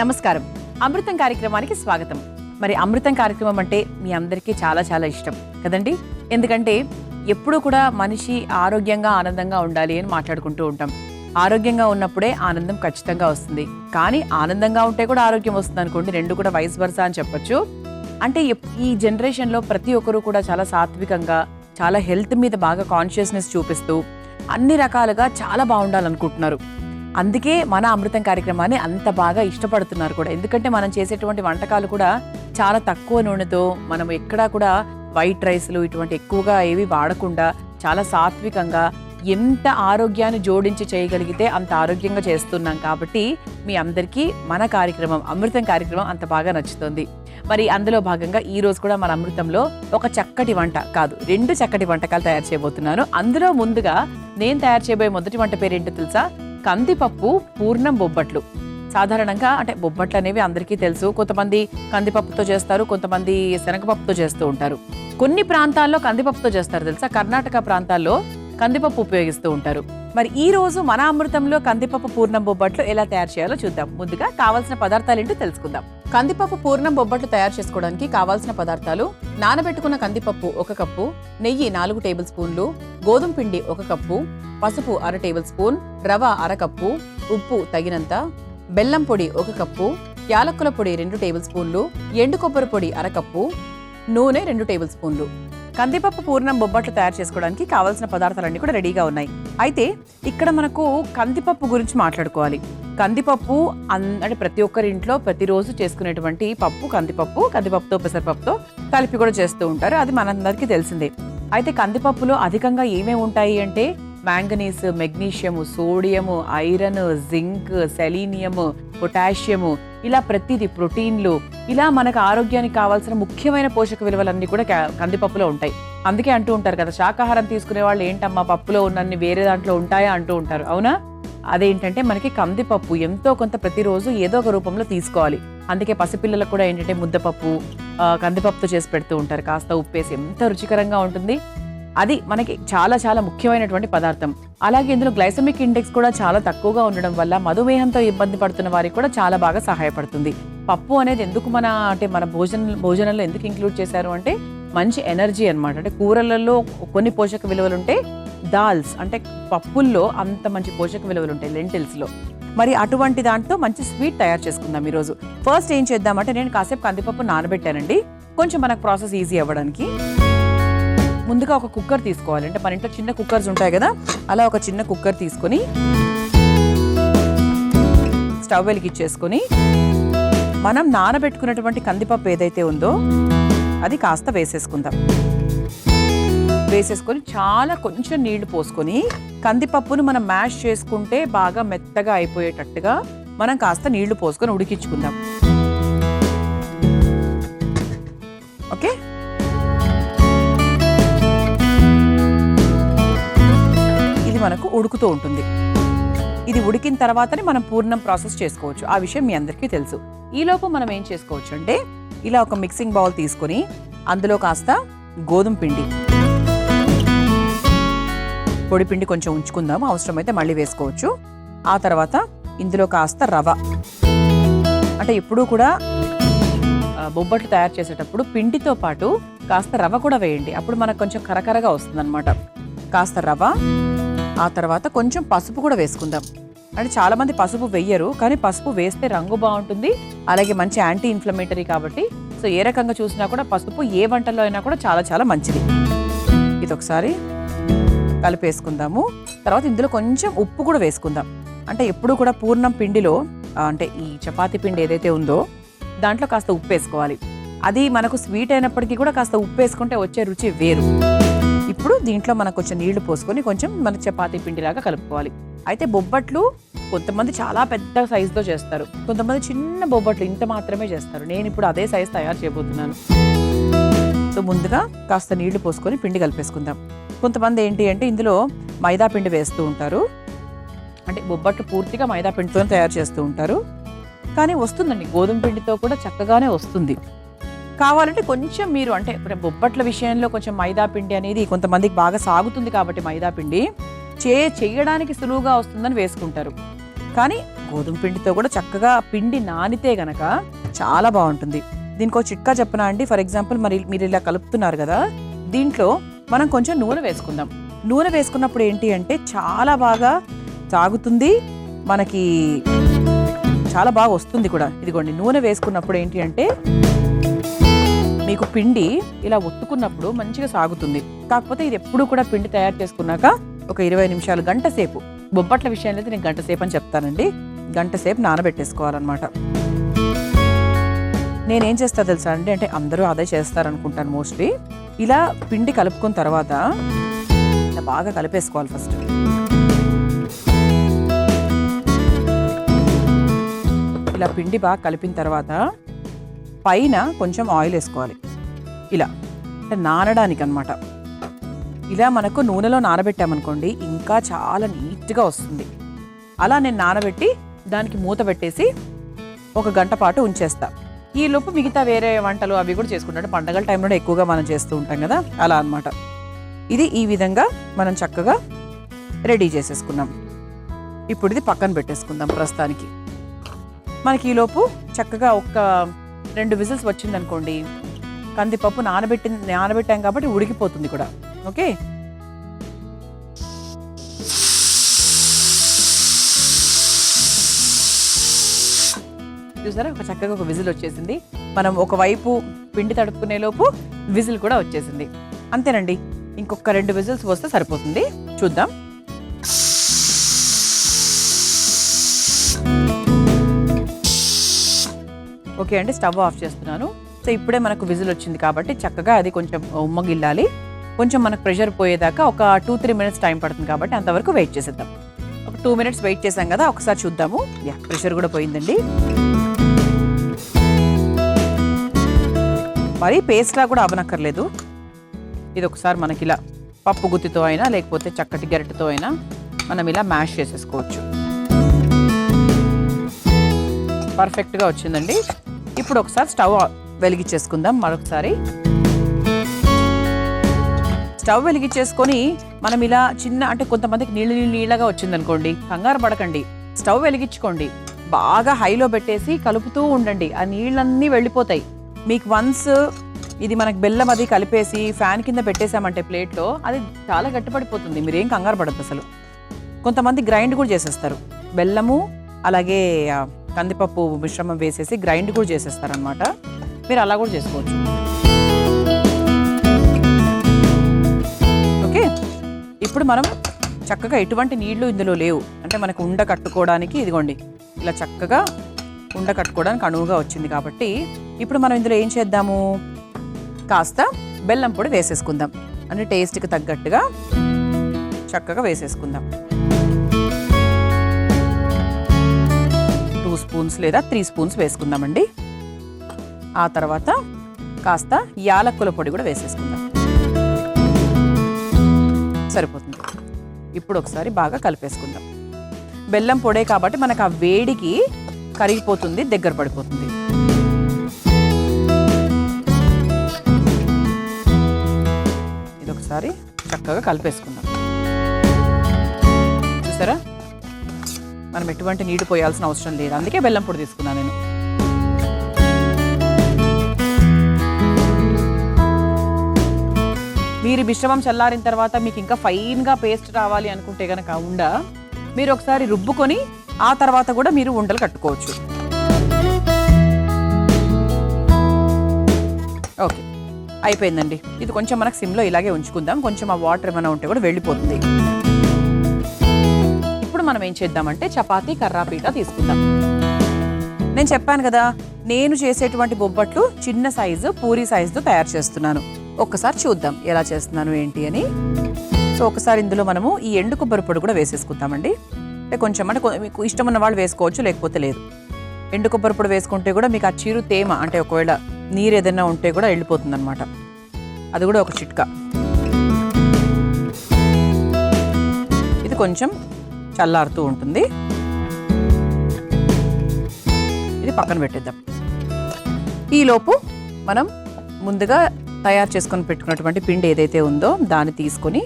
నమస్కారం. అమృతం కార్యక్రమానికి స్వాగతం. మరి అమృతం కార్యక్రమం అంటే మీ అందరికీ చాలా చాలా ఇష్టం కదండి. ఎందుకంటే ఎప్పుడూ కూడా మనిషి ఆరోగ్యంగా ఆనందంగా ఉండాలి అని మాట్లాడుకుంటూ ఉంటాం. ఆరోగ్యంగా ఉన్నప్పుడే ఆనందం ఖచ్చితంగా వస్తుంది. కానీ ఆనందంగా ఉంటే కూడా ఆరోగ్యం వస్తుంది అనుకోండి, రెండు కూడా వైస్ వర్సా అని చెప్పొచ్చు. అంటే ఈ జనరేషన్లో ప్రతి ఒక్కరు కూడా చాలా సాత్వికంగా, చాలా హెల్త్ మీద బాగా కాన్షియస్నెస్ చూపిస్తూ అన్ని రకాలుగా చాలా బాగుండాలనుకుంటున్నారు. అందుకే మన అమృతం కార్యక్రమాన్ని అంత బాగా ఇష్టపడుతున్నారు కూడా. ఎందుకంటే మనం చేసేటువంటి వంటకాలు కూడా చాలా తక్కువ నూనెతో, మనం ఎక్కడా కూడా వైట్ రైస్లు ఇటువంటి ఎక్కువగా ఏవి వాడకుండా చాలా సాత్వికంగా, ఎంత ఆరోగ్యాన్ని జోడించి చేయగలిగితే అంత ఆరోగ్యంగా చేస్తున్నాం. కాబట్టి మీ అందరికీ మన కార్యక్రమం, అమృతం కార్యక్రమం అంత బాగా నచ్చుతుంది. మరి అందులో భాగంగా ఈ రోజు కూడా మన అమృతంలో ఒక చక్కటి వంట కాదు, 2 చక్కటి వంటకాలు తయారు చేయబోతున్నాను. అందులో ముందుగా నేను తయారు చేయబోయే మొదటి వంట పేరు ఏంటో తెలుసా? కందిపప్పు పూర్ణం బొబ్బట్లు. సాధారణంగా అంటే బొబ్బట్లు అనేవి అందరికీ తెలుసు. కొంతమంది కందిపప్పుతో చేస్తారు, కొంతమంది శనగపప్పుతో చేస్తూ ఉంటారు. కొన్ని ప్రాంతాల్లో కందిపప్పుతో చేస్తారు తెలుసా. కర్ణాటక ప్రాంతాల్లో కందిపప్పు ఉపయోగిస్తూ ఉంటారు. మరి ఈ రోజు మన అమృతంలో కందిపప్పు పూర్ణం బొబ్బట్లు ఎలా తయారు చేయాలో చూద్దాం. ముందుగా కావాల్సిన పదార్థాలు ఏంటో తెలుసుకుందాం. కందిపప్పు పూర్ణం బొబ్బట్లు తయారు చేసుకోవడానికి కావాల్సిన పదార్థాలు: నానబెట్టుకున్న కందిపప్పు 1 కప్పు, నెయ్యి 4 టేబుల్ స్పూన్లు, గోధుమ పిండి 1 కప్పు, పసుపు 1/2 టేబుల్ స్పూన్, రవ 1/2 కప్పు, ఉప్పు తగినంత, బెల్లం పొడి 1 కప్పు, యాలక్కుల పొడి 2 టేబుల్ స్పూన్లు, ఎండు కొబ్బరి పొడి 1/2 కప్పు, నూనె 2 టేబుల్ స్పూన్లు. కందిపప్పు పూర్ణం బొబ్బట్లు తయారు చేసుకోవడానికి కావాల్సిన పదార్థాలన్నీ కూడా రెడీగా ఉన్నాయి. అయితే ఇక్కడ మనకు కందిపప్పు గురించి మాట్లాడుకోవాలి. కందిపప్పు అంటే ప్రతి ఒక్కరి ఇంట్లో ప్రతిరోజు చేసుకునేటువంటి పప్పు కందిపప్పు. కందిపప్పుతో పెసరపప్పుతో కలిపి కూడా చేస్తూ ఉంటారు, అది మనందరికీ తెలిసిందే. అయితే కందిపప్పులో అధికంగా ఏమేమి ఉంటాయి అంటే manganese, magnesium, sodium, iron, zinc, selenium, potassium, ఇలా ప్రతిదీ, ప్రోటీన్లు, ఇలా మనకు ఆరోగ్యానికి కావాల్సిన ముఖ్యమైన పోషక విలువలన్నీ కూడా కందిపప్పులో ఉంటాయి. అందుకే అంటూ ఉంటారు కదా, శాకాహారం తీసుకునే వాళ్ళు ఏంటమ్మా పప్పులో ఉన్నన్ని వేరే దాంట్లో ఉంటాయా అంటూ ఉంటారు. అవునా? అదేంటంటే మనకి కందిపప్పు ఎంతో కొంత ప్రతిరోజు ఏదో ఒక రూపంలో తీసుకోవాలి. అందుకే పసిపిల్లలకు కూడా ఏంటంటే ముద్దపప్పు కందిపప్పుతో చేసి పెడుతూ ఉంటారు, కాస్త ఉప్పేసి. ఎంత రుచికరంగా ఉంటుంది. అది మనకి చాలా చాలా ముఖ్యమైనటువంటి పదార్థం. అలాగే ఇందులో గ్లైసెమిక్ ఇండెక్స్ కూడా చాలా తక్కువగా ఉండడం వల్ల మధుమేహంతో ఇబ్బంది పడుతున్న వారికి కూడా చాలా బాగా సహాయపడుతుంది. పప్పు అనేది ఎందుకు మన భోజనంలో ఎందుకు ఇంక్లూడ్ చేశారు అంటే మంచి ఎనర్జీ అన్నమాట. అంటే కూరలలో కొన్ని పోషక విలువలు ఉంటే దాల్స్ అంటే పప్పుల్లో అంత మంచి పోషక విలువలు ఉంటాయి, లెంటిల్స్లో. మరి అటువంటి దాంట్లో మంచి స్వీట్ తయారు చేసుకుందాం ఈరోజు. ఫస్ట్ ఏం చేద్దామంటే నేను కాసేపు కందిపప్పు నానబెట్టానండి, కొంచెం మనకు ప్రాసెస్ ఈజీ అవ్వడానికి. ముందుగా ఒక కుక్కర్ తీసుకోవాలి. అంటే మన ఇంట్లో చిన్న కుక్కర్స్ ఉంటాయి కదా, అలా ఒక చిన్న కుక్కర్ తీసుకొని స్టవ్ వెలిగించేసుకొని మనం నానబెట్టుకున్నటువంటి కందిపప్పు ఏదైతే ఉందో అది కాస్త వేసేసుకుందాం. వేసేసుకొని చాలా కొంచెం నీళ్లు పోసుకొని కందిపప్పును మనం మ్యాష్ చేసుకుంటే బాగా మెత్తగా అయిపోయేటట్టుగా మనం కాస్త నీళ్లు పోసుకొని ఉడికించుకుందాం. ఓకే, ఇది మనకు ఉడుకుతూ ఉంటుంది. ఇది ఉడికిన తర్వాతనే మనం పూర్ణం ప్రాసెస్ చేసుకోవచ్చు. ఆ విషయం మీ అందరికీ తెలుసు. ఈలోపు మనం ఏం చేసుకోవచ్చు అంటే ఇలా ఒక మిక్సింగ్ బౌల్ తీసుకొని అందులో కాస్త గోధుమ పిండి, పొడి పిండి కొంచెం ఉంచుకుందాం, అవసరమైతే మళ్ళీ వేసుకోవచ్చు. ఆ తర్వాత ఇందులో కాస్త రవ. అంటే ఎప్పుడూ కూడా బొబ్బట్లు తయారు చేసేటప్పుడు పిండితో పాటు కాస్త రవ కూడా వేయండి, అప్పుడు మనకు కొంచెం కరకరగా వస్తుంది అనమాట. కాస్త రవ, ఆ తర్వాత కొంచెం పసుపు కూడా వేసుకుందాం. అంటే చాలా మంది పసుపు వెయ్యరు, కానీ పసుపు వేస్తే రంగు బాగుంటుంది, అలాగే మంచి యాంటీ ఇన్ఫ్లమేటరీ కాబట్టి. సో ఏ రకంగా చూసినా కూడా పసుపు ఏ వంటల్లో అయినా కూడా చాలా చాలా మంచిది. ఇది ఒకసారి కలిపేసుకుందాము. తర్వాత ఇందులో కొంచెం ఉప్పు కూడా వేసుకుందాం. అంటే ఎప్పుడు కూడా పూర్ణం పిండిలో అంటే ఈ చపాతీ పిండి ఏదైతే ఉందో దాంట్లో కాస్త ఉప్పు వేసుకోవాలి. అది మనకు స్వీట్ అయినప్పటికీ కూడా కాస్త ఉప్పు వేసుకుంటే వచ్చే రుచి వేరు. ఇప్పుడు దీంట్లో మనకు కొంచెం నీళ్లు పోసుకొని కొంచెం మన చపాతీ పిండిలాగా కలుపుకోవాలి. అయితే బొబ్బట్లు కొంతమంది చాలా పెద్ద సైజుతో చేస్తారు, కొంతమంది చిన్న బొబ్బట్లు ఇంత మాత్రమే చేస్తారు. నేను ఇప్పుడు అదే సైజు తయారు చేయబోతున్నాను. సో ముందుగా కాస్త నీళ్లు పోసుకొని పిండి కలిపేసుకుందాం. కొంతమంది ఏంటి అంటే ఇందులో మైదా పిండి వేస్తూ ఉంటారు. అంటే బొబ్బట్లు పూర్తిగా మైదా పిండితో తయారు చేస్తూ ఉంటారు, కానీ వస్తుందండి, గోధుమ పిండితో కూడా చక్కగానే వస్తుంది. కావాలంటే కొంచెం మీరు అంటే బొబ్బట్ల విషయంలో కొంచెం మైదా పిండి అనేది కొంతమందికి బాగా సాగుతుంది కాబట్టి మైదా పిండి చేయడానికి సులువుగా వస్తుందని వేసుకుంటారు. కానీ గోధుమ పిండితో కూడా చక్కగా పిండి నానితే గనక చాలా బాగుంటుంది. దీనికి ఒక చిట్కా చెప్పనా అండి. ఫర్ ఎగ్జాంపుల్ మరి మీరు ఇలా కలుపుతున్నారు కదా, దీంట్లో మనం కొంచెం నూనె వేసుకుందాం. నూనె వేసుకున్నప్పుడు ఏంటి అంటే చాలా బాగా సాగుతుంది, మనకి చాలా బాగా వస్తుంది కూడా. ఇదిగోండి, నూనె వేసుకున్నప్పుడు ఏంటి అంటే మీకు పిండి ఇలా ఒత్తుకున్నప్పుడు మంచిగా సాగుతుంది. కాకపోతే ఇది ఎప్పుడు కూడా పిండి తయారు చేసుకున్నాక ఒక 20 నిమిషాలు, గంట సేపు, బొబ్బట్ల విషయంలో అయితే నేను గంట సేపు అని చెప్తానండి, గంట సేపు నానబెట్టేసుకోవాలన్నమాట. నేనేం చేస్తా తెలుసా అండి, అంటే అందరూ అదే చేస్తారనుకుంటాను మోస్ట్లీ. ఇలా పిండి కలుపుకున్న తర్వాత ఇలా బాగా కలిపేసుకోవాలి ఫస్ట్. ఇలా పిండి బాగా కలిపిన తర్వాత పైన కొంచెం ఆయిల్ వేసుకోవాలి, ఇలా అంటే నానడానికి అనమాట. ఇలా మనకు నూనెలో నానబెట్టామనుకోండి ఇంకా చాలా నీట్గా వస్తుంది. అలా నేను నానబెట్టి దానికి మూత పెట్టేసి ఒక గంట పాటు ఉంచేస్తా. ఈ లోపు మిగతా వేరే వంటలు అవి కూడా చేసుకుంటాం. పండగల టైంలో ఎక్కువగా మనం చేస్తూ ఉంటాం కదా, అలా అనమాట. ఇది ఈ విధంగా మనం చక్కగా రెడీ చేసేసుకున్నాం. ఇప్పుడు ఇది పక్కన పెట్టేసుకుందాం ప్రస్తుతానికి. మనకి ఈ లోపు చక్కగా ఒక 2 విజిల్స్ వచ్చిందనుకోండి, కందిపప్పు నానబెట్టాం కాబట్టి ఉడికిపోతుంది కూడా. ఓకే, చూసారా చక్కగా ఒక విజిల్ వచ్చేసింది. మనం ఒకవైపు పిండి తడుపుకునే లోపు విజిల్ కూడా వచ్చేసింది. అంతేనండి, ఇంకొక 2 విజిల్స్ వస్తే సరిపోతుంది. చూద్దాం. ఓకే అండి, స్టవ్ ఆఫ్ చేస్తున్నాను. సో ఇప్పుడే మనకు విజిల్ వచ్చింది కాబట్టి చక్కగా అది కొంచెం ఉమ్మగిల్లాలి. కొంచెం మనకు ప్రెషర్ పోయేదాకా ఒక 2-3 మినిట్స్ టైం పడుతుంది కాబట్టి అంతవరకు వెయిట్ చేసేద్దాం. ఒక 2 మినిట్స్ వెయిట్ చేసాం కదా, ఒకసారి చూద్దాము. ప్రెషర్ కూడా పోయిందండి. మరి పేస్ట్లా కూడా అవనక్కర్లేదు. ఇది ఒకసారి మనకి ఇలా పప్పు గుత్తితో అయినా లేకపోతే చక్కటి గరిటెతో అయినా మనం ఇలా మ్యాష్ చేసేసుకోవచ్చు. పర్ఫెక్ట్గా వచ్చిందండి. ఇప్పుడు ఒకసారి స్టవ్ వెలిగించేసుకుందాం. మరొకసారి స్టవ్ వెలిగించేసుకొని మనం ఇలా చిన్న, అంటే కొంతమందికి నీళ్ళగా వచ్చిందనుకోండి, కంగారు పడకండి, స్టవ్ వెలిగించుకోండి. బాగా హైలో పెట్టేసి కలుపుతూ ఉండండి, ఆ నీళ్ళన్నీ వెళ్ళిపోతాయి. మీకు వన్స్ ఇది మనకి బెల్లం అది కలిపేసి ఫ్యాన్ కింద పెట్టేసామంటే ప్లేట్లో, అది చాలా గట్టిపడిపోతుంది. మీరేం కంగారు పడద్దు అసలు. కొంతమంది గ్రైండ్ కూడా చేసేస్తారు, బెల్లము అలాగే కందిపప్పు మిశ్రమం వేసేసి గ్రైండ్ కూడా చేసేస్తారనమాట. మీరు అలా కూడా చేసుకోవచ్చు. ఓకే, ఇప్పుడు మనం చక్కగా ఎటువంటి నీళ్లు ఇందులో లేవు, అంటే మనకు ఉండ కట్టుకోవడానికి ఇదిగోండి ఇలా చక్కగా ఉండ కట్టుకోవడానికి అనువుగా వచ్చింది కాబట్టి ఇప్పుడు మనం ఇందులో ఏం చేద్దాము, కాస్త బెల్లం పొడి వేసేసుకుందాం. అంటే టేస్ట్కి తగ్గట్టుగా చక్కగా వేసేసుకుందాం. 2 స్పూన్స్ లేదా 3 స్పూన్స్ వేసుకుందామండి. ఆ తర్వాత కాస్త యాలక్కుల పొడి కూడా వేసేసుకుందాం. సరిపోతుంది. ఇప్పుడు ఒకసారి బాగా కలిపేసుకుందాం. బెల్లం పొడే కాబట్టి మనకు ఆ వేడికి కరిగిపోతుంది, దగ్గర పడిపోతుంది. ఇది ఒకసారి చక్కగా కలిపేసుకుందాం. చూసారా, మనం ఎటువంటి నీళ్ళు పోయాల్సిన అవసరం లేదు, అందుకే బెల్లం పొడి తీసుకున్నాను నేను. మీరు మిశ్రమం చల్లారిన తర్వాత మీకు ఇంకా ఫైన్గా పేస్ట్ రావాలి అనుకుంటే కనుక మీరు ఒకసారి రుబ్బుకొని ఆ తర్వాత కూడా మీరు ఉండలు కట్టుకోవచ్చు. ఓకే, అయిపోయిందండి. ఇది కొంచెం మనకు సిమ్లో ఇలాగే ఉంచుకుందాం. కొంచెం ఆ వాటర్ ఏమైనా ఉంటే కూడా వెళ్ళిపోతుంది. ఇప్పుడు మనం ఏం చేద్దామంటే చపాతీ కర్రాపీట తీసుకుందాం. నేను చెప్పాను కదా, నేను చేసేటువంటి బొబ్బట్లు చిన్న సైజు పూరీ సైజుతో తయారు చేస్తున్నాను. ఒక్కసారి చూద్దాం ఎలా చేస్తున్నాను ఏంటి అని. సో ఒకసారి ఇందులో మనము ఈ ఎండు కొబ్బరి పొడి కూడా వేసేసుకుందామండి. అంటే కొంచెం, అంటే మీకు ఇష్టం ఉన్న వాళ్ళు వేసుకోవచ్చు, లేకపోతే లేదు. ఎండు కొబ్బరి పొడి వేసుకుంటే కూడా మీకు ఆ చిరు తేమ, అంటే ఒకవేళ నీరు ఏదైనా ఉంటే కూడా వెళ్ళిపోతుంది అనమాట. అది కూడా ఒక చిట్కా. ఇది కొంచెం చల్లారుతూ ఉంటుంది. ఇది పక్కన పెట్టేద్దాం. ఈలోపు మనం ముందుగా తయారు చేసుకొని పెట్టుకున్నటువంటి పిండి ఏదైతే ఉందో దాన్ని తీసుకొని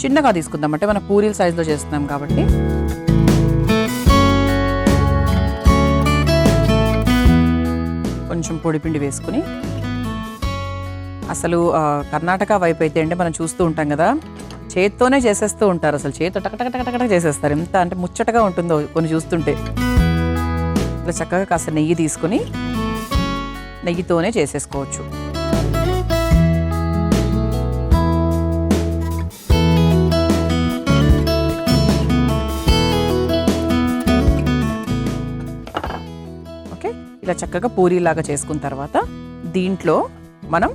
చిన్నగా తీసుకుందాం. అంటే మనం పూరీల సైజులో చేస్తున్నాం కాబట్టి కొంచెం పొడిపిండి వేసుకుని, అసలు కర్ణాటక వైపు అయితే అంటే మనం చూస్తూ ఉంటాం కదా, చేత్తోనే చేసేస్తూ ఉంటారు. అసలు చేతితో టకటక చేసేస్తారు. ఎంత అంటే ముచ్చటగా ఉంటుందో కొన్ని చూస్తుంటే. ఇలా చక్కగా కాస్త నెయ్యి తీసుకుని నెయ్యితోనే చేసేసుకోవచ్చు. ఓకే, ఇలా చక్కగా పూరీలాగా చేసుకున్న తర్వాత దీంట్లో మనం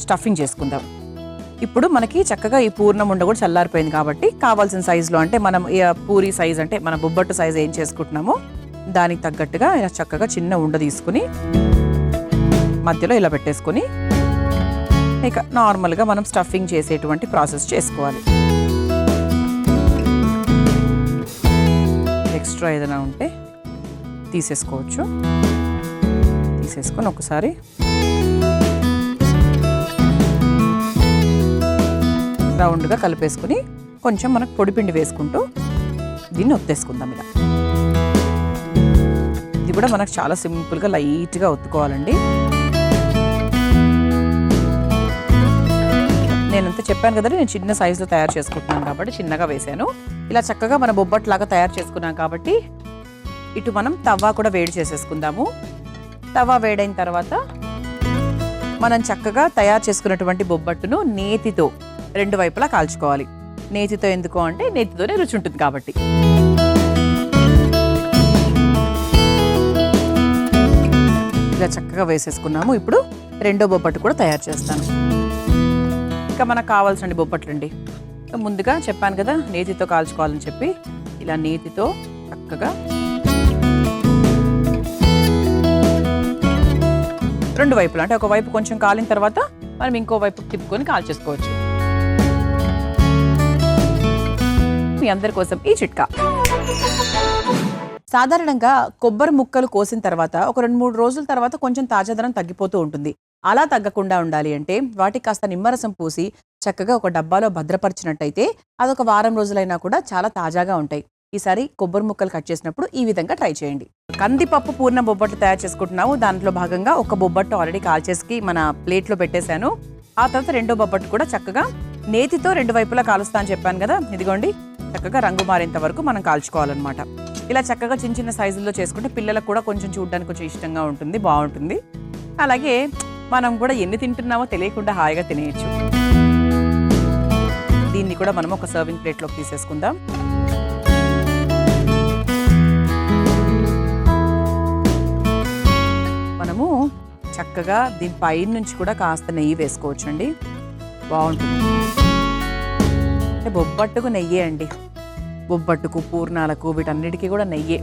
స్టఫింగ్ చేసుకుందాం. ఇప్పుడు మనకి చక్కగా ఈ పూర్ణం ఉండ కూడా చల్లారిపోయింది కాబట్టి కావాల్సిన సైజులో, అంటే మనం పూరీ సైజ్ అంటే మన బొబ్బట్టు సైజ్ ఏం చేసుకుంటున్నామో దానికి తగ్గట్టుగా ఇలా చక్కగా చిన్న ఉండ తీసుకుని మధ్యలో ఇలా పెట్టేసుకొని ఇక నార్మల్గా మనం స్టఫింగ్ చేసేటువంటి ప్రాసెస్ చేసుకోవాలి. ఎక్స్ట్రా ఏదైనా ఉంటే తీసేసుకోవచ్చు. తీసేసుకొని ఒకసారి రౌండ్గా కలిపేసుకుని కొంచెం మనకు పొడిపిండి వేసుకుంటూ దీన్ని ఒత్తేసుకుందాం. ఇలా ఇది కూడా మనకు చాలా సింపుల్గా లైట్గా ఒత్తుకోవాలండి. నేనంతా చెప్పాను కదండి, నేను చిన్న సైజులో తయారు చేసుకుంటున్నాను కాబట్టి చిన్నగా వేసాను. ఇలా చక్కగా మన బొబ్బట్లాగా తయారు చేసుకున్నాం కాబట్టి ఇటు మనం తవ్వ కూడా వేడి చేసేసుకుందాము. తవ్వ వేడైన తర్వాత మనం చక్కగా తయారు చేసుకున్నటువంటి బొబ్బట్టును నేతితో రెండు వైపులా కాల్చుకోవాలి. నేతితో ఎందుకు అంటే నేతితోనే రుచి ఉంటుంది కాబట్టి. ఇలా చక్కగా వేసేసుకున్నాము. ఇప్పుడు రెండో బొబ్బట్టు కూడా తయారు చేస్తాను. ఇంకా మనకు కావాల్సిన బొబ్బట్లు అండి. ముందుగా చెప్పాను కదా నేతితో కాల్చుకోవాలని చెప్పి, ఇలా నేతితో చక్కగా రెండు వైపులా, అంటే ఒక వైపు కొంచెం కాలిన తర్వాత మనం ఇంకో వైపు తిప్పుకొని కాల్చేసుకోవచ్చు. మీ అందరి కోసం ఈ చిట్కా. సాధారణంగా కొబ్బరి ముక్కలు కోసిన తర్వాత ఒక 2-3 రోజుల తర్వాత కొంచెం తాజాదనం తగ్గిపోతూ ఉంటుంది. అలా తగ్గకుండా ఉండాలి అంటే వాటికి కాస్త నిమ్మరసం పూసి చక్కగా ఒక డబ్బాలో భద్రపరిచినట్టయితే అదొక వారం రోజులైనా కూడా చాలా తాజాగా ఉంటాయి. ఈసారి కొబ్బరి ముక్కలు కట్ చేసినప్పుడు ఈ విధంగా ట్రై చేయండి. కందిపప్పు పూర్ణ బొబ్బట్లు తయారు చేసుకుంటున్నాము. దాంట్లో భాగంగా ఒక బొబ్బట్టు ఆల్రెడీ కాల్చేసి మన ప్లేట్లో పెట్టేశాను. ఆ తర్వాత రెండో బొబ్బట్టు కూడా చక్కగా నేతితో రెండు వైపులా కాలుస్తా అని చెప్పాను కదా, ఇదిగోండి చక్కగా రంగు మారేంత వరకు మనం కాల్చుకోవాలన్నమాట. ఇలా చక్కగా చిన్న చిన్న సైజుల్లో చేసుకుంటే పిల్లలకు కూడా కొంచెం చూడడానికి కొంచెం ఇష్టంగా ఉంటుంది, బాగుంటుంది. అలాగే మనం కూడా ఎన్ని తింటున్నామో తెలియకుండా హాయిగా తినేయచ్చు. దీన్ని కూడా మనం ఒక సర్వింగ్ ప్లేట్లోకి తీసేసుకుందాం. మనము చక్కగా దీని పైన నుంచి కూడా కాస్త నెయ్యి వేసుకోవచ్చు అండి, బాగుంటుంది. అంటే బొబ్బట్టుకు నెయ్యే అండి, బొబ్బట్టుకు పూర్ణాలకు వీటన్నిటికీ కూడా నెయ్యే.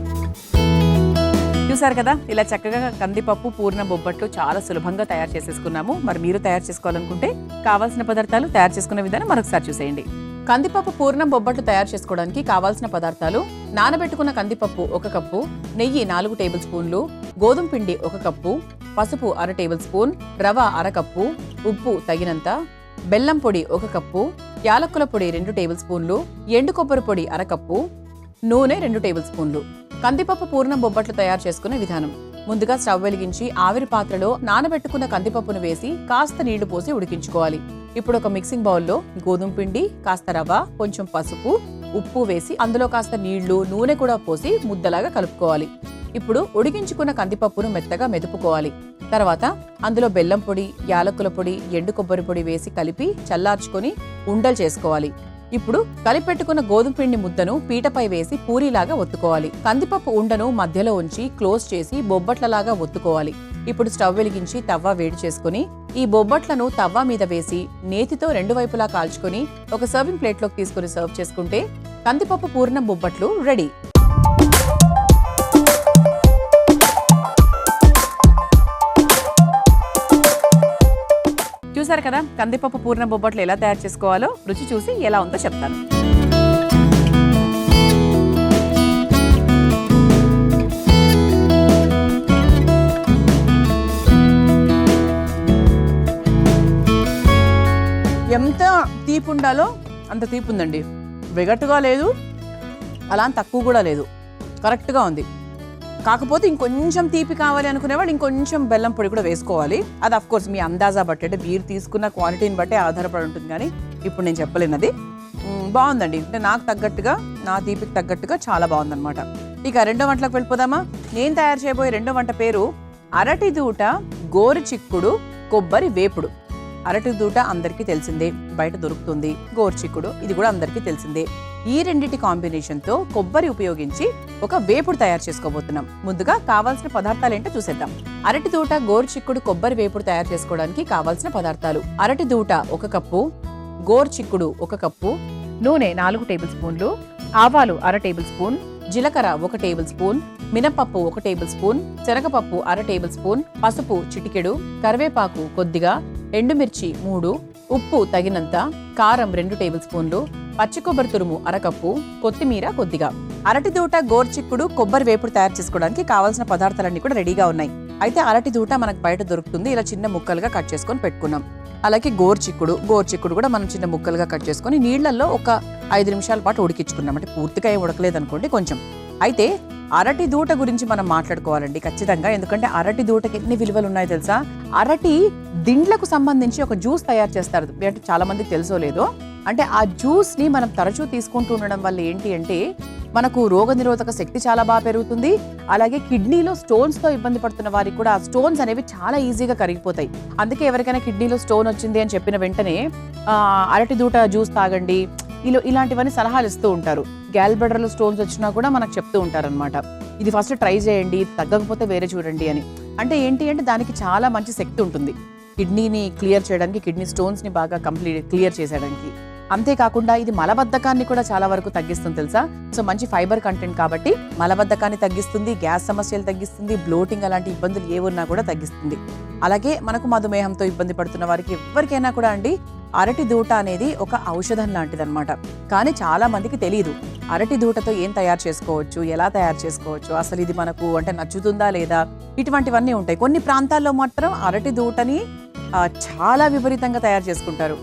చూసారు కదా, ఇలా చక్కగా కందిపప్పు పూర్ణ బొబ్బట్లు చాలా సులభంగా తయారు చేసేసుకున్నాము. మరి మీరు తయారు చేసుకోవాలనుకుంటే కావాల్సిన పదార్థాలు తయారు చేసుకునే విధానం మరొకసారి చూసేయండి. కందిపప్పు పూర్ణం బొబ్బట్లు తయారు చేసుకోవడానికి కావాల్సిన పదార్థాలు: నానబెట్టుకున్న కందిపప్పు 1 కప్పు, నెయ్యి 4 టేబుల్ స్పూన్లు, గోధుమ పిండి 1 కప్పు, పసుపు 1/2 టేబుల్ స్పూన్, రవ 1/2 కప్పు, ఉప్పు తగినంత, బెల్లం పొడి 1 కప్పు, యాలక్కుల పొడి 2 టేబుల్ స్పూన్లు, ఎండు కొబ్బరి పొడి 1/2 కప్పు, నూనె 2 టేబుల్ స్పూన్లు. కందిపప్పు పూర్ణం బొబ్బట్లు తయారు చేసుకునే విధానం: ముందుగా స్టవ్ వెలిగించి ఆవిరి పాత్రలో నానబెట్టుకున్న కందిపప్పును వేసి కాస్త నీళ్లు పోసి ఉడికించుకోవాలి. ఇప్పుడు ఒక మిక్సింగ్ బౌల్లో గోధుమ పిండి, కాస్త రవ, కొంచెం పసుపు, ఉప్పు వేసి అందులో కాస్త నీళ్లు, నూనె కూడా పోసి ముద్దలాగా కలుపుకోవాలి. ఇప్పుడు ఉడికించుకున్న కందిపప్పును మెత్తగా మెదుపుకోవాలి. తర్వాత అందులో బెల్లం పొడి, యాలకుల పొడి, ఎండు కొబ్బరి పొడి వేసి కలిపి చల్లార్చుకొని ఉండలు చేసుకోవాలి. ఇప్పుడు కలిపెట్టుకున్న గోధుమ పిండి ముద్దను పీటపై వేసి పూరీలాగా ఒత్తుకోవాలి. కందిపప్పు ఉండను మధ్యలో ఉంచి క్లోజ్ చేసి బొబ్బట్లలాగా ఒత్తుకోవాలి. ఇప్పుడు స్టవ్ వెలిగించి తవ్వ వేడి చేసుకుని ఈ బొబ్బట్లను తవ్వ మీద వేసి నేతితో రెండు వైపులా కాల్చుకొని ఒక సర్వింగ్ ప్లేట్లోకి తీసుకుని సర్వ్ చేసుకుంటే కందిపప్పు పూర్ణం బొబ్బట్లు రెడీ. చూసారు కదా, కందిపప్పు పూర్ణ బొబ్బట్లు ఎలా తయారు చేసుకోవాలో రుచి చూసి ఎలా ఉందో చెప్తాను. ఎంత తీపి ఉండాలో అంత తీపి ఉందండి. వెగట్టుగా లేదు, అలా తక్కువ కూడా లేదు, కరెక్ట్గా ఉంది. కాకపోతే ఇంకొంచెం తీపి కావాలి అనుకునేవాళ్ళు ఇంకొంచెం బెల్లం పొడి కూడా వేసుకోవాలి. అది అఫ్ కోర్స్ మీ అందాజా బట్టి, అంటే మీరు తీసుకున్న క్వాంటిటీని బట్టి ఆధారపడి ఉంటుంది. కానీ ఇప్పుడు నేను చెప్పలేనది. బాగుందండి, అంటే నాకు తగ్గట్టుగా, నా తీపికి తగ్గట్టుగా చాలా బాగుందన్నమాట. ఇక రెండో వంటలకు వెళ్ళిపోదామా? నేను తయారు చేయబోయే రెండో వంట పేరు అరటి దూట గోరు చిక్కుడు కొబ్బరి వేపుడు. అరటి దూట అందరికీ తెలిసిందే, బయట దొరుకుతుంది. గోరు చిక్కుడు ఇది కూడా అందరికీ తెలిసిందే. ఈ రెండింటి కాంబినేషన్తో కొబ్బరి ఉపయోగించి ఒక వేపుడు తయారు చేసుకోబోతున్నాం. ముందుగా కావాల్సిన పదార్థాలు ఏంటో చూసేద్దాం. అరటి దూట గోరు చిక్కుడు కొబ్బరి వేపుడు తయారు చేసుకోవడానికి కావాల్సిన పదార్థాలు: అరటి దూట 1 కప్పు, గోరు చిక్కుడు 1 కప్పు, నూనె 4 టేబుల్ స్పూన్లు, ఆవాలు 1/2 టేబుల్ స్పూన్, జీలకర్ర 1 టేబుల్ స్పూన్, మినపప్పు 1 టేబుల్ స్పూన్, శనగపప్పు 1/2 టేబుల్ స్పూన్, పసుపు చిటికెడు, కరివేపాకు కొద్దిగా, ఎండుమిర్చి 3, ఉప్పు తగినంత, కారం 2 టేబుల్ స్పూన్లు, పచ్చి కొబ్బరి తురుము 1/2 కప్పు, కొత్తిమీర కొద్దిగా. అరటి దూట గోరు చిక్కుడు కొబ్బరి వేపుడు తయారు చేసుకోవడానికి కావాల్సిన పదార్థాలన్నీ కూడా రెడీగా ఉన్నాయి. అయితే అరటి దూట మనకు బయట దొరుకుతుంది, ఇలా చిన్న ముక్కలుగా కట్ చేసుకొని పెట్టుకున్నాం. అలాగే గోరు చిక్కుడు కూడా మనం చిన్న ముక్కలుగా కట్ చేసుకొని నీళ్లలో ఒక 5 నిమిషాల పాటు ఉడికించుకున్నాం. అంటే పూర్తిగా ఏం ఉడకలేదు అనుకోండి, కొంచెం. అయితే అరటి దూట గురించి మనం మాట్లాడుకోవాలండి ఖచ్చితంగా, ఎందుకంటే అరటి దూటకి ఎన్ని విలువలు ఉన్నాయో తెలుసా? అరటి దిండ్లకు సంబంధించి ఒక జ్యూస్ తయారు చేస్తారు, అంటే చాలా మందికి తెలుసో లేదో. అంటే ఆ జ్యూస్ ని మనం తరచూ తీసుకుంటూ ఉండడం వల్ల ఏంటి అంటే మనకు రోగనిరోధక శక్తి చాలా బాగా పెరుగుతుంది. అలాగే కిడ్నీలో స్టోన్స్ తో ఇబ్బంది పడుతున్న వారికి కూడా ఆ స్టోన్స్ అనేవి చాలా ఈజీగా కరిగిపోతాయి. అందుకే ఎవరికైనా కిడ్నీలో స్టోన్ వచ్చింది అని చెప్పిన వెంటనే అరటి దూట జ్యూస్ తాగండి, ఇలాంటివన్నీ సలహాలు ఇస్తూ ఉంటారు. గ్యాల్ బ్లాడర్లో స్టోన్స్ వచ్చినా కూడా మనకు చెప్తూ ఉంటారనమాట. ఇది ఫస్ట్ ట్రై చేయండి, తగ్గకపోతే వేరే చూడండి అని. అంటే ఏంటి అంటే దానికి చాలా మంచి శక్తి ఉంటుంది కిడ్నీని క్లియర్ చేయడానికి, కిడ్నీ స్టోన్స్ ని బాగా క్లియర్ చేసేయడానికి. అంతేకాకుండా ఇది మలబద్ధకాన్ని కూడా చాలా వరకు తగ్గిస్తుంది తెలుసా. సో మంచి ఫైబర్ కంటెంట్ కాబట్టి మలబద్ధకాన్ని తగ్గిస్తుంది, గ్యాస్ సమస్యలు తగ్గిస్తుంది, బ్లోటింగ్ అలాంటి ఇబ్బందులు ఏమున్నా కూడా తగ్గిస్తుంది. అలాగే మనకు మధుమేహంతో ఇబ్బంది పడుతున్న వారికి ఎవరికైనా కూడా అండి అరటి దూట అనేది ఒక ఔషధం లాంటిది అనమాట. కానీ చాలా మందికి తెలియదు అరటి దూటతో ఏం తయారు చేసుకోవచ్చు, ఎలా తయారు చేసుకోవచ్చు, అసలు ఇది మనకు అంటే నచ్చుతుందా లేదా, ఇటువంటివన్నీ ఉంటాయి. కొన్ని ప్రాంతాల్లో మాత్రం అరటి దూటని చాలా విపరీతంగా తయారు చేసుకుంటారు.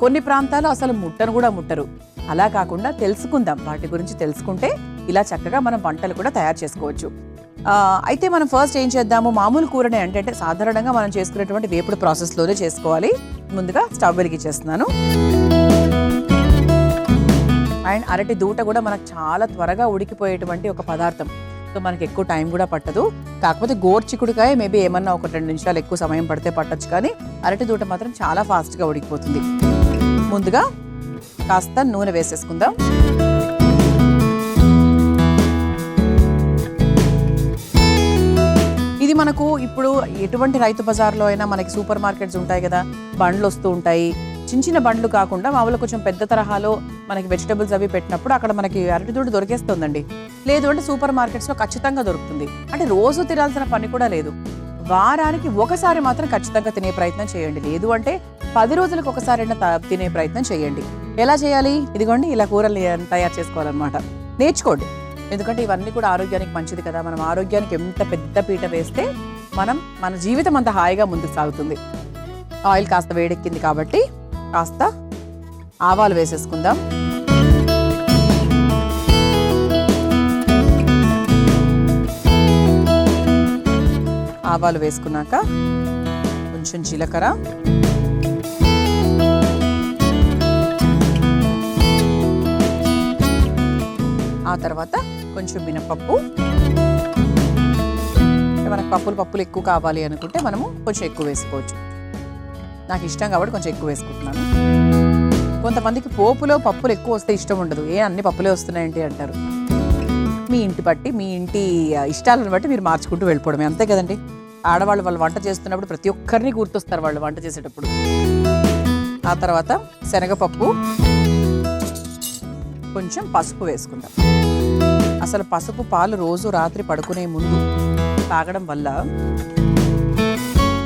కొన్ని ప్రాంతాలు అసలు ముట్టను కూడా ముట్టరు. అలా కాకుండా తెలుసుకుందాం, వాటి గురించి తెలుసుకుంటే ఇలా చక్కగా మనం వంటలు కూడా తయారు చేసుకోవచ్చు. అయితే మనం ఫస్ట్ ఏం చేద్దాము, మామూలు కూరనే అంటే సాధారణంగా మనం చేసుకునేటువంటి వేపుడు ప్రాసెస్లోనే చేసుకోవాలి. ముందుగా స్టవ్ వెలిగించేస్తున్నాను. అండ్ అరటి దూట కూడా మనకు చాలా త్వరగా ఉడికిపోయేటువంటి ఒక పదార్థం. సో మనకి ఎక్కువ టైం కూడా పట్టదు. కాకపోతే గోరు చిక్కుడుకాయ మేబీ ఏమన్నా 1-2 నిమిషాలు ఎక్కువ సమయం పడితే పట్టచ్చు, కానీ అరటి దూట మాత్రం చాలా ఫాస్ట్గా ఉడికిపోతుంది. ముందుగా కాస్త నూనె వేసేసుకుందాం. ఇది మనకు ఇప్పుడు ఎటువంటి రైతు బజార్లో అయినా మనకి సూపర్ మార్కెట్స్ ఉంటాయి కదా, బండ్లు వస్తూ ఉంటాయి. చిన్న చిన్న బండ్లు కాకుండా మామూలు కొంచెం పెద్ద తరహాలో మనకి వెజిటబుల్స్ అవి పెట్టినప్పుడు అక్కడ మనకి అరటి దూట దొరికేస్తుందండి. లేదు అంటే సూపర్ మార్కెట్స్లో ఖచ్చితంగా దొరుకుతుంది. అంటే రోజు తినాల్సిన పని కూడా లేదు. వారానికి ఒకసారి మాత్రం ఖచ్చితంగా తినే ప్రయత్నం చేయండి. లేదు అంటే 10 రోజులకు ఒకసారైనా తినే ప్రయత్నం చేయండి. ఎలా చేయాలి? ఇదిగోండి, ఇలా కూరలు తయారు చేసుకోవాలన్నమాట. నేర్చుకోండి, ఎందుకంటే ఇవన్నీ కూడా ఆరోగ్యానికి మంచిది కదా. మనం ఆరోగ్యానికి ఎంత పెద్ద పీట వేస్తే మన జీవితం అంత హాయిగా ముందుకు సాగుతుంది. ఆయిల్ కాస్త వేడెక్కింది కాబట్టి కాస్త ఆవాలు వేసేసుకుందాం. ఆవాలు వేసుకున్నాక కొంచెం జీలకర్ర, ఆ తర్వాత కొంచెం మినపప్పు. మనకు పప్పులు ఎక్కువ కావాలి అనుకుంటే మనము కొంచెం ఎక్కువ వేసుకోవచ్చు. నాకు ఇష్టం కాబట్టి కొంచెం ఎక్కువ వేసుకుంటున్నాను. కొంతమందికి పోపులో పప్పులు ఎక్కువ వస్తే ఇష్టం ఉండదు. అన్ని పప్పులే వస్తున్నాయంటే అంటారు. మీ ఇంటి బట్టి, మీ ఇంటి ఇష్టాలను బట్టి మీరు మార్చుకుంటూ వెళ్ళిపోవడమే, అంతే కదండి. ఆడవాళ్ళు వాళ్ళు వంట చేస్తున్నప్పుడు ప్రతి ఒక్కరిని గుర్తొస్తారు వాళ్ళు వంట చేసేటప్పుడు. ఆ తర్వాత శనగపప్పు, కొంచెం పసుపు వేసుకుందాం. అసలు పసుపు పాలు రోజు రాత్రి పడుకునే ముందు తాగడం వల్ల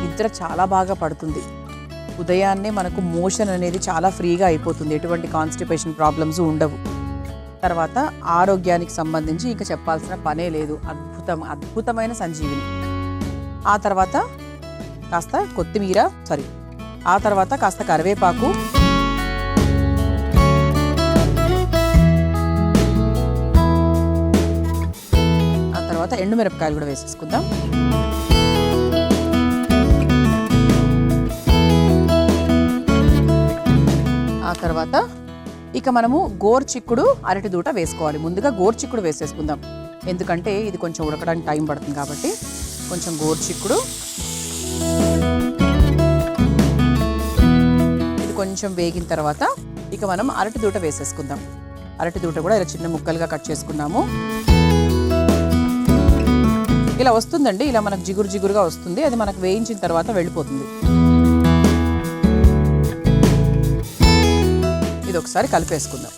నిద్ర చాలా బాగా పడుతుంది. ఉదయాన్నే మనకు మోషన్ అనేది చాలా ఫ్రీగా అయిపోతుంది, ఎటువంటి కాన్స్టిపేషన్ ప్రాబ్లమ్స్ ఉండవు. తర్వాత ఆరోగ్యానికి సంబంధించి ఇంకా చెప్పాల్సిన పనే లేదు. అద్భుతమైన సంజీవిని. ఆ తర్వాత కాస్త కరివేపాకు, ఆ తర్వాత తర్వాత ఎండుమిరపకాయలు కూడా వేసేసుకుందాం. ఆ తర్వాత ఇక మనము గోరుచిక్కుడు అరటి దూట వేసుకోవాలి. ముందుగా గోరుచిక్కుడు వేసేసుకుందాం, ఎందుకంటే ఇది కొంచెం ఉడకడానికి టైం పడుతుంది కాబట్టి. కొంచెం గోరుచిక్కుడు, ఇది కొంచెం వేగిన తర్వాత ఇక మనం అరటి దూట వేసేసుకుందాం. అరటి దూట కూడా ఇలా చిన్న ముక్కలుగా కట్ చేసుకున్నాము. ఇలా వస్తుందండి, ఇలా మనకు జిగురు జిగురుగా వస్తుంది. అది మనకు వేయించిన తర్వాత వెళ్ళిపోతుంది. ఇది ఒకసారి కలిపేసుకుందాం.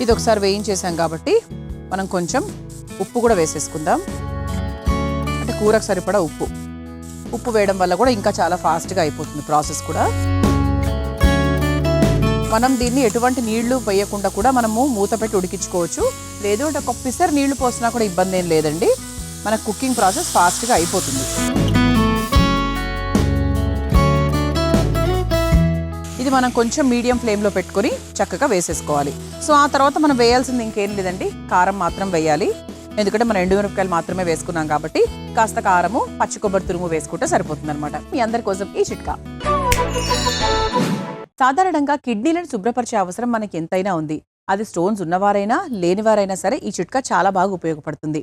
ఇది ఒకసారి వేయించేసాం కాబట్టి మనం కొంచెం ఉప్పు కూడా వేసేసుకుందాం. అంటే కూరకు సరిపడా ఉప్పు వేయడం వల్ల కూడా ఇంకా చాలా ఫాస్ట్గా అయిపోతుంది ప్రాసెస్ కూడా. మనం దీన్ని ఎటువంటి నీళ్లు వేయకుండా కూడా మనము మూత పెట్టి ఉడికించుకోవచ్చు. లేదు అంటే ఒక పిసర్ నీళ్లు పోసినా కూడా ఇబ్బంది ఏం లేదండి. మన కుకింగ్ ప్రాసెస్ ఫాస్ట్గా అయిపోతుంది. ఇది మనం కొంచెం మీడియం ఫ్లేమ్లో పెట్టుకొని చక్కగా వేసేసుకోవాలి. సో ఆ తర్వాత మనం వేయాల్సింది ఇంకేం లేదండి, కారం మాత్రం వేయాలి. ఎందుకంటే మనం ఎండుమిరపకాయలు మాత్రమే వేసుకున్నాం కాబట్టి కాస్త కారము, పచ్చి కొబ్బరి తురుము వేసుకుంటే సరిపోతుంది అనమాట. మీ అందరి కోసం ఈ చిట్కా. సాధారణంగా కిడ్నీలను శుభ్రపరిచే అవసరం మనకి ఎంతైనా ఉంది. అది స్టోన్స్ ఉన్నవారైనా లేనివారైనా సరే ఈ చిట్కా చాలా బాగా ఉపయోగపడుతుంది.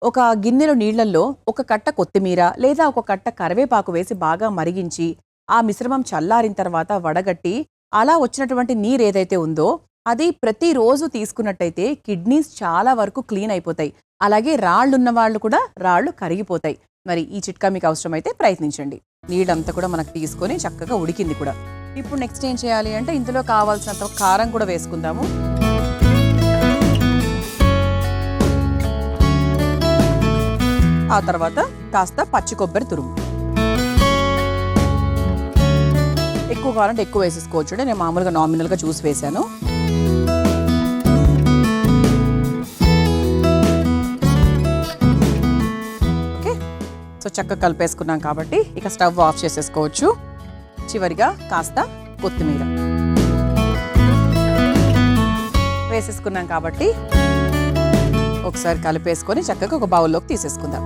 ఒక గిన్నెలో నీళ్లలో ఒక కట్ట కొత్తిమీర లేదా ఒక కట్ట కరివేపాకు వేసి బాగా మరిగించి ఆ మిశ్రమం చల్లారిన తర్వాత వడగట్టి అలా వచ్చినటువంటి నీరు ఏదైతే ఉందో అది ప్రతిరోజు తీసుకున్నట్టయితే కిడ్నీస్ చాలా వరకు క్లీన్ అయిపోతాయి. అలాగే రాళ్లున్న వాళ్ళు కూడా రాళ్లు కరిగిపోతాయి. మరి ఈ చిట్కా మీకు అవసరమైతే ప్రయత్నించండి. నీళ్ళంతా కూడా మనకు తీసుకొని చక్కగా ఉడికింది కూడా. ఇప్పుడు నెక్స్ట్ ఏం చేయాలి అంటే ఇందులో కావాల్సినంత కారం కూడా వేసుకుందాము. ఆ తర్వాత కాస్త పచ్చి కొబ్బరి తురుము. ఎక్కువ కావాలంటే ఎక్కువ వేసేసుకోవచ్చు. నేను మామూలుగా నామినల్గా చూసి వేసాను. ఓకే, సో చక్కగా కలిపేసుకున్నాం కాబట్టి ఇక స్టవ్ ఆఫ్ చేసేసుకోవచ్చు. చివరిగా కాస్త కొత్తిమీర వేసేసుకున్నాం కాబట్టి ఒకసారి కలిపేసుకొని చక్కగా ఒక బౌల్లోకి తీసేసుకుందాం.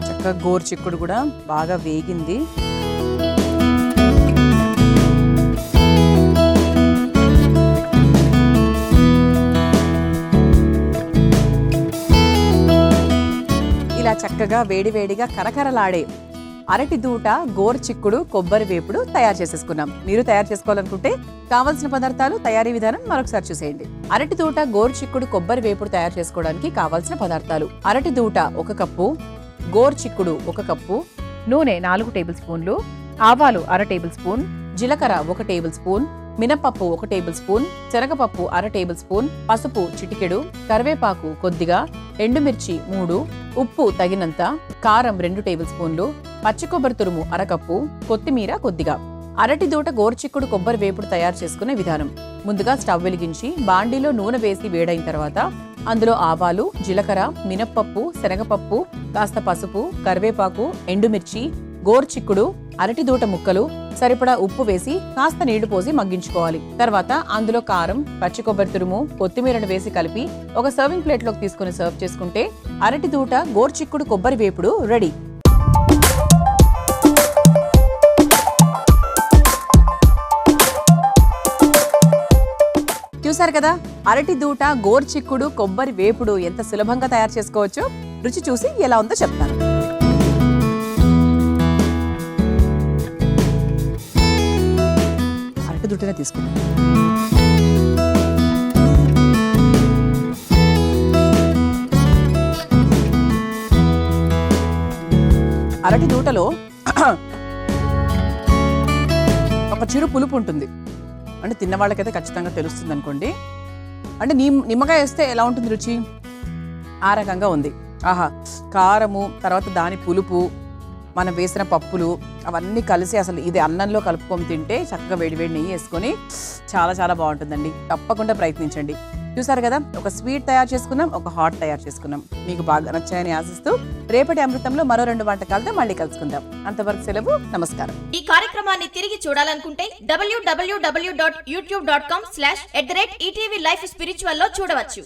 చక్కగా గోరుచిక్కుడు కూడా బాగా వేగింది. ఇలా చక్కగా వేడివేడిగా కరకరలాడే అరటి దూట, గోరుచిక్కుడు, కొబ్బరి వేపుడు తయారు చేసేసుకున్నాం. మీరు తయారు చేసుకోవాలనుకుంటే కావాల్సిన పదార్థాలు, తయారీ విధానం మరొకసారి చూసేయండి. అరటి దూట, గోరుచిక్కుడు, కొబ్బరి వేపుడు తయారు చేసుకోవడానికి కావాల్సిన పదార్థాలు: అరటి దూట 1 కప్పు, గోరుచిక్కుడు 1 కప్పు, నూనె 4 టేబుల్ స్పూన్లు, ఆవాలు 1/2 టేబుల్ స్పూన్, జీలకర్ర 1 టేబుల్ స్పూన్, మినపప్పు 1 టేబుల్ స్పూన్, శనగపప్పు 1/2 టేబుల్ స్పూన్, పసుపు చిటికెడు, కరివేపాకు కొద్దిగా, ఎండుమిర్చి 3, ఉప్పు తగినంత, కారం 2 టేబుల్ స్పూన్లు, పచ్చి కొబ్బరి తురుము 1/2 కప్పు, కొత్తిమీర కొద్దిగా. అరటి దూట, గోరుచిక్కుడు, కొబ్బరి వేపుడు తయారు చేసుకునే విధానం: ముందుగా స్టవ్ వెలిగించి బాండీలో నూనె వేసి వేడైన తర్వాత అందులో ఆవాలు, జీలకర్ర, మినప్పప్పు, శనగపప్పు, కాస్త పసుపు, కరివేపాకు, ఎండుమిర్చి, గోరుచిక్కుడు, అరటి దూట ముక్కలు, సరిపడా ఉప్పు వేసి కాస్త నీళ్లు పోసి మగ్గించుకోవాలి. తర్వాత అందులో కారం, పచ్చి కొబ్బరి తురుము, కొత్తిమీరను వేసి కలిపి ఒక సర్వింగ్ ప్లేట్లోకి తీసుకుని సర్వ్ చేసుకుంటే అరటి దూట, గోరుచిక్కుడు, కొబ్బరి వేపుడు రెడీ. చూసారు కదా, అరటి దూట, గోరుచిక్కుడు, కొబ్బరి వేపుడు ఎంత సులభంగా తయారు చేసుకోవచ్చో. రుచి చూసి ఎలా ఉందో చెప్తాను. అరటి దూటనే తీసుకుంటాం. అరటి దూటలో ఒక చిరు పులుపు ఉంటుంది. అంటే తిన్నవాళ్ళకైతే ఖచ్చితంగా తెలుస్తుంది అనుకోండి. అంటే నిమ్మకాయ వేస్తే ఎలా ఉంటుంది రుచి, ఆ రకంగా ఉంది. ఆహా, కారము, తర్వాత దాని పులుపు, మనం వేసిన పప్పులు అవన్నీ కలిసి అసలు ఇది అన్నంలో కలుపుకొని తింటే చక్కగా వేడివేడి నెయ్యి వేసుకొని చాలా చాలా బాగుంటుందండి. తప్పకుండా ప్రయత్నించండి. చూసారు కదా, ఒక స్వీట్ తయారు చేసుకున్నాం, ఒక హాట్ తయారు చేసుకున్నాం. మీకు బాగా నచ్చాయని ఆశిస్తూ రేపటి అమృతంలో మరో 2 వంటకాలతో మళ్ళీ కలుసుకుందాం. అంతవరకు సెలవు, నమస్కారం. ఈ కార్యక్రమాన్ని తిరిగి చూడాలనుకుంటే www.youtube.com/ETV Life Spiritual లో చూడవచ్చు.